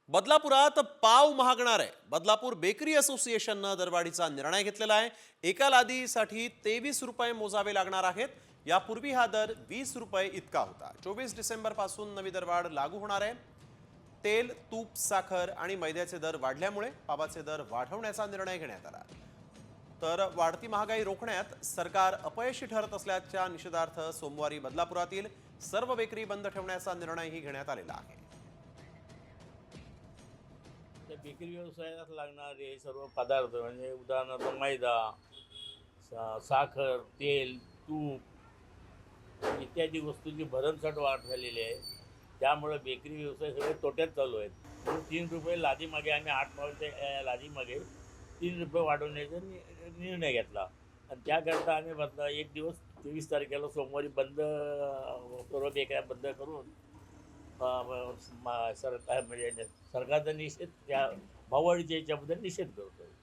बदलापुरात पाव महागणार आहे. बदलापूर बेकरी असोसिएशननं दरवाढीचा निर्णय घेतलेला आहे. एका लादीसाठी 23 रुपये मोजावे लागणार आहेत. यापूर्वी हा दर 20 रुपये इतका होता. 24 डिसेंबर पासून नवी दरवाढ लागू होणार आहे. तेल, तूप, साखर आणि मैद्याचे दर वाढल्यामुळे पावाचे दर वाढवण्याचा निर्णय घेण्यात आला. तर वाढती महागाई रोखण्यात सरकार अपयशी ठरत असल्याच्या निषेधार्थ सोमवारी बदलापुरातील सर्व बेकरी बंद ठेवण्याचा निर्णयही घेण्यात आलेला आहे. त्या बेकरी व्यवसायात लागणारे सर्व पदार्थ म्हणजे उदाहरणार्थ मैदा, साखर, तेल, तूप इत्यादी वस्तूंची भरमसाठ वाढ झालेली आहे. त्यामुळे बेकरी व्यवसाय सगळे तोट्यात चालू आहेत. म्हणून 3 रुपये लादीमागे आम्ही 8 पावच्या लादीमागे 3 रुपये वाढवण्याचा निर्णय घेतला आणि त्याकरता आम्ही एक दिवस 23 तारखेला सोमवारी बंद सर्व बेकऱ्या बंद करून सरकार म्हणजे सरकारचा निषेध त्या भाववाढीच्या याच्याबद्दल निषेध करतो.